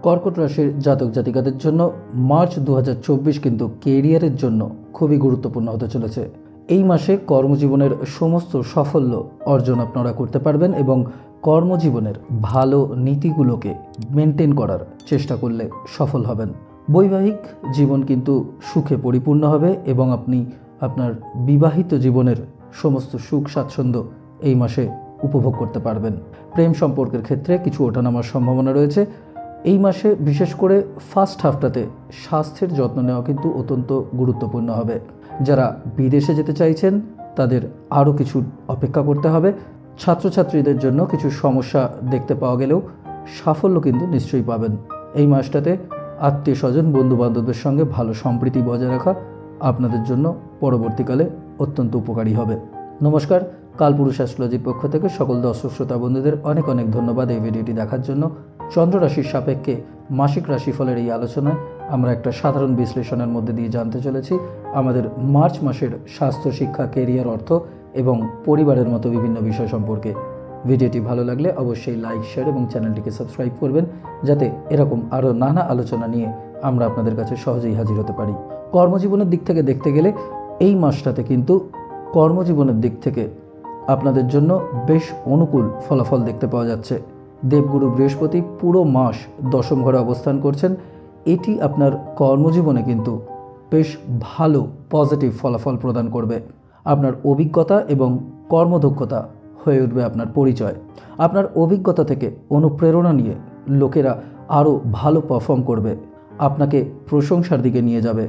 কর্কট রাশির জাতক জাতিকাদের জন্য মার্চ 2024 কিন্তু কেরিয়ারের জন্য খুবই গুরুত্বপূর্ণ হতে চলেছে। এই মাসে কর্মজীবনের সমস্ত সাফল্য অর্জন আপনারা করতে পারবেন এবং কর্মজীবনের ভালো নীতিগুলোকে মেনটেন করার চেষ্টা করলে সফল হবেন। বৈবাহিক জীবন কিন্তু সুখে পরিপূর্ণ হবে এবং আপনি আপনার বিবাহিত জীবনের সমস্ত সুখ স্বাচ্ছন্দ্য এই মাসে উপভোগ করতে পারবেন। প্রেম সম্পর্কের ক্ষেত্রে কিছু ওঠানামার সম্ভাবনা রয়েছে। এই মাসে বিশেষ করে ফার্স্ট হাফটাতে স্বাস্থ্যের যত্ন নেওয়া কিন্তু অত্যন্ত গুরুত্বপূর্ণ হবে। যারা বিদেশে যেতে চাইছেন তাদের আরও কিছু অপেক্ষা করতে হবে। ছাত্রছাত্রীদের জন্য কিছু সমস্যা দেখতে পাওয়া গেলেও সাফল্য কিন্তু নিশ্চয়ই পাবেন। এই মাসটাতে আত্মীয় স্বজন বন্ধু বান্ধবদের সঙ্গে ভালো সম্প্রীতি বজায় রাখা আপনাদের জন্য পরবর্তীকালে অত্যন্ত উপকারী হবে। নমস্কার, কালপুরুষ অ্যাস্ট্রোলজির পক্ষ থেকে সকল দর্শক শ্রোতা বন্ধুদের অনেক অনেক ধন্যবাদ এই ভিডিওটি দেখার জন্য। চন্দ্র রাশির সাপেক্ষে মাসিক রাশিফলের এই আলোচনায় আমরা একটা সাধারণ বিশ্লেষণের মধ্যে দিয়ে জানতে চলেছি আমাদের মার্চ মাসের স্বাস্থ্য, শিক্ষা, কেরিয়ার, অর্থ এবং পরিবারের মতো বিভিন্ন বিষয় সম্পর্কে। ভিডিওটি ভালো লাগলে অবশ্যই লাইক, শেয়ার এবং চ্যানেলটিকে সাবস্ক্রাইব করবেন, যাতে এরকম আরও নানা আলোচনা নিয়ে আমরা আপনাদের কাছে সহজেই হাজির হতে পারি। কর্মজীবনের দিক থেকে দেখতে গেলে এই মাসটাতে কিন্তু কর্মজীবনের দিক থেকে আপনাদের জন্য বেশ অনুকূল ফলাফল দেখতে পাওয়া যাচ্ছে। দেবগুরু বৃহস্পতি পুরো মাস দশম ঘরে অবস্থান করছেন। এটি আপনার কর্মজীবনে কিন্তু বেশ ভালো পজিটিভ ফলাফল প্রদান করবে। আপনার অভিজ্ঞতা এবং কর্মদক্ষতা হয়ে উঠবে আপনার পরিচয়। আপনার অভিজ্ঞতা থেকে অনুপ্রেরণা নিয়ে লোকেরা আরও ভালো পারফর্ম করবে, আপনাকে প্রশংসার দিকে নিয়ে যাবে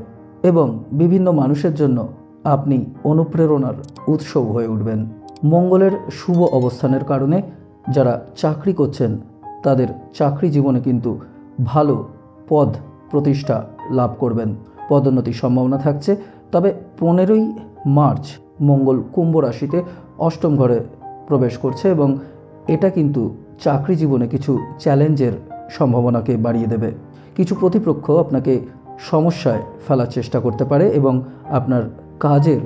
এবং বিভিন্ন মানুষের জন্য আপনি অনুপ্রেরণার উৎস হয়ে উঠবেন। মঙ্গলের শুভ অবস্থানের কারণে যারা চাকরি করছেন তাদের চাকরি জীবনে কিন্তু ভালো পদ প্রতিষ্ঠা লাভ করবেন, পদোন্নতির সম্ভাবনা থাকছে। তবে 15ই মার্চ মঙ্গল কুম্ভ রাশিতে অষ্টম ঘরে প্রবেশ করছে এবং এটা কিন্তু চাকরি জীবনে কিছু চ্যালেঞ্জের সম্ভাবনাকে বাড়িয়ে দেবে। কিছু প্রতিপক্ষ আপনাকে সমস্যায় ফেলার চেষ্টা করতে পারে এবং আপনার কাজের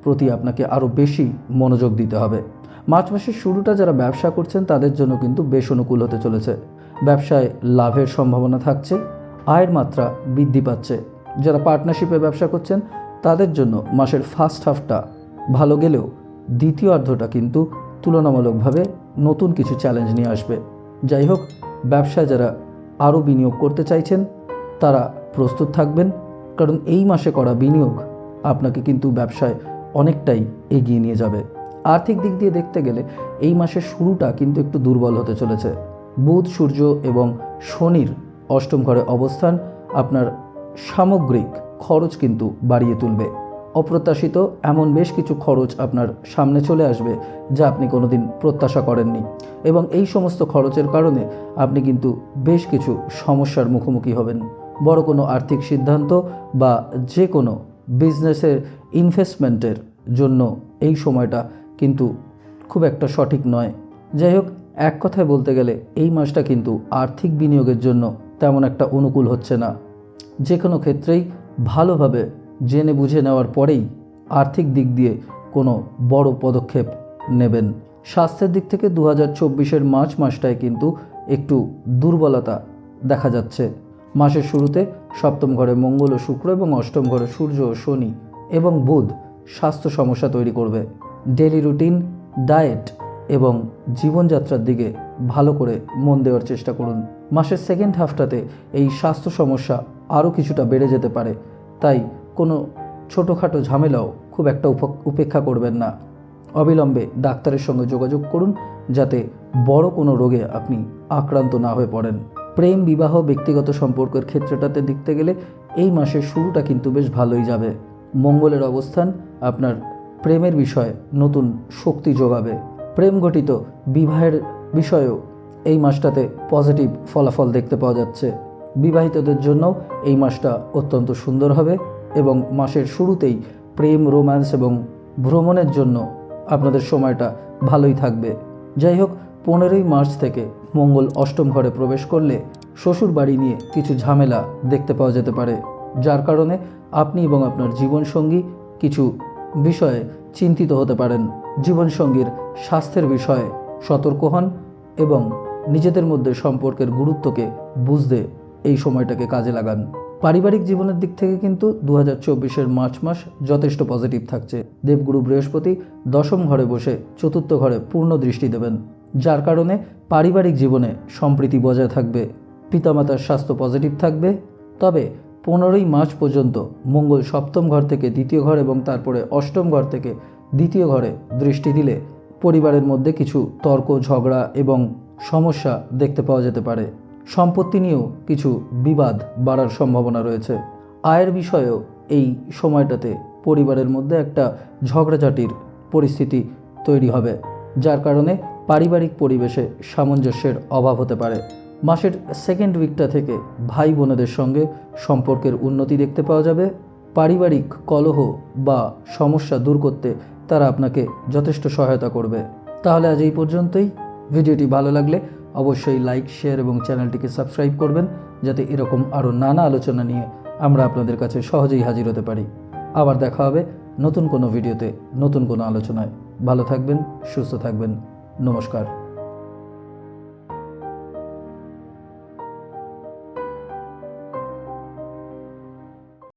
প্রতি আপনাকে আরও বেশি মনোযোগ দিতে হবে। মার্চ মাসের শুরুটা যারা ব্যবসা করছেন তাদের জন্য কিন্তু বেশ অনুকূল হতে চলেছে। ব্যবসায় লাভের সম্ভাবনা থাকছে, আয়ের মাত্রা বৃদ্ধি পাচ্ছে। যারা পার্টনারশিপে ব্যবসা করছেন তাদের জন্য মাসের ফার্স্ট হাফটা ভালো গেলেও দ্বিতীয় অর্ধটা কিন্তু তুলনামূলকভাবে নতুন কিছু চ্যালেঞ্জ নিয়ে আসবে। যাই হোক, ব্যবসায় যারা আরও বিনিয়োগ করতে চাইছেন তারা প্রস্তুত থাকবেন, কারণ এই মাসে করা বিনিয়োগ আপনাকে কিন্তু ব্যবসায় অনেকটাই এগিয়ে নিয়ে যাবে। আর্থিক দিক দিয়ে দেখতে গেলে এই মাসের শুরুটা কিন্তু একটু দুর্বল হতে চলেছে। বুধ, সূর্য এবং শনির অষ্টম ঘরে অবস্থান আপনার সামগ্রিক খরচ কিন্তু বাড়িয়ে তুলবে। অপ্রত্যাশিত এমন বেশ কিছু খরচ আপনার সামনে চলে আসবে যা আপনি কোনোদিন প্রত্যাশা করেননি এবং এই সমস্ত খরচের কারণে আপনি কিন্তু বেশ কিছু সমস্যার মুখোমুখি হবেন। বড় কোনো আর্থিক সিদ্ধান্ত বা যে কোনো বিজনেসের ইনভেস্টমেন্টের জন্য এই সময়টা কিন্তু খুব একটা সঠিক নয়। যাই হোক, এক কথায় বলতে গেলে এই মাসটা কিন্তু আর্থিক বিনিয়োগের জন্য তেমন একটা অনুকূল হচ্ছে না। যে কোনো ক্ষেত্রেই ভালোভাবে জেনে বুঝে নেওয়ার পরেই আর্থিক দিক দিয়ে কোনো বড় পদক্ষেপ নেবেন। স্বাস্থ্যের দিক থেকে 2024-এর মার্চ মাসটায় কিন্তু একটু দুর্বলতা দেখা যাচ্ছে। মাসের শুরুতে সপ্তম ঘরে মঙ্গল ও শুক্র এবং অষ্টম ঘরে সূর্য ও শনি এবং বুধ স্বাস্থ্য সমস্যা তৈরি করবে। ডেলি রুটিন, ডায়েট এবং জীবনযাত্রার দিকে ভালো করে মন দেওয়ার চেষ্টা করুন। মাসের সেকেন্ড হাফটাতে এই স্বাস্থ্য সমস্যা আরও কিছুটা বেড়ে যেতে পারে, তাই কোনো ছোটোখাটো ঝামেলাও খুব একটা উপেক্ষা করবেন না। অবিলম্বে ডাক্তারের সঙ্গে যোগাযোগ করুন যাতে বড় কোনো রোগে আপনি আক্রান্ত না হয়ে পড়েন। প্রেম, বিবাহ, ব্যক্তিগত সম্পর্কের ক্ষেত্রটাতে দেখতে গেলে এই মাসের শুরুটা কিন্তু বেশ ভালোই যাবে। মঙ্গলের অবস্থান আপনার প্রেমের বিষয়ে নতুন শক্তি যোগাবে। প্রেম ঘটিত বিবাহের বিষয়েও এই মাসটাতে পজিটিভ ফলাফল দেখতে পাওয়া যাচ্ছে। বিবাহিতদের জন্য এই মাসটা অত্যন্ত সুন্দর হবে এবং মাসের শুরুতেই প্রেম, রোম্যান্স এবং ভ্রমণের জন্য আপনাদের সময়টা ভালোই থাকবে। যাই হোক, 15ই মার্চ থেকে মঙ্গল অষ্টম ঘরে প্রবেশ করলে শ্বশুর বাড়ি নিয়ে কিছু ঝামেলা দেখতে পাওয়া যেতে পারে, যার কারণে আপনি এবং আপনার জীবনসঙ্গী কিছু বিষয়ে চিন্তিত হতে পারেন। জীবনসঙ্গীর স্বাস্থ্যের বিষয়ে সতর্ক হন এবং নিজেদের মধ্যে সম্পর্কের গুরুত্বকে বুঝতে এই সময়টাকে কাজে লাগান। পারিবারিক জীবনের দিক থেকে কিন্তু 2024-এর মার্চ মাস যথেষ্ট পজিটিভ থাকছে। দেবগুরু বৃহস্পতি দশম ঘরে বসে চতুর্থ ঘরে পূর্ণ দৃষ্টি দেবেন, যার কারণে পারিবারিক জীবনে সম্প্রীতি বজায় থাকবে। পিতামাতার স্বাস্থ্য পজিটিভ থাকবে। তবে 15ই মার্চ পর্যন্ত মঙ্গল সপ্তম ঘর থেকে দ্বিতীয় ঘর এবং তারপরে অষ্টম ঘর থেকে দ্বিতীয় ঘরে দৃষ্টি দিলে পরিবারের মধ্যে কিছু তর্ক ঝগড়া এবং সমস্যা দেখতে পাওয়া যেতে পারে। সম্পত্তি নিয়েও কিছু বিবাদ বাড়ার সম্ভাবনা রয়েছে। আয়ের বিষয়েও এই সময়টাতে পরিবারের মধ্যে একটা ঝগড়াঝাটির পরিস্থিতি তৈরি হবে, যার কারণে পারিবারিক পরিবেশে সামঞ্জস্যের অভাব হতে পারে। মাসের সেকেন্ড উইকটা থেকে ভাই বোনেদের সঙ্গে সম্পর্কের উন্নতি দেখতে পাওয়া যাবে। পারিবারিক কলহ বা সমস্যা দূর করতে তারা আপনাকে যথেষ্ট সহায়তা করবে। তাহলে আজ এই পর্যন্তই। ভিডিওটি ভালো লাগলে অবশ্যই লাইক, শেয়ার এবং চ্যানেলটিকে সাবস্ক্রাইব করবেন, যাতে এরকম আরও নানা আলোচনা নিয়ে আমরা আপনাদের কাছে সহজেই হাজির হতে পারি। আবার দেখা হবে নতুন কোনো ভিডিওতে, নতুন কোনো আলোচনায়। ভালো থাকবেন, সুস্থ থাকবেন। নমস্কার।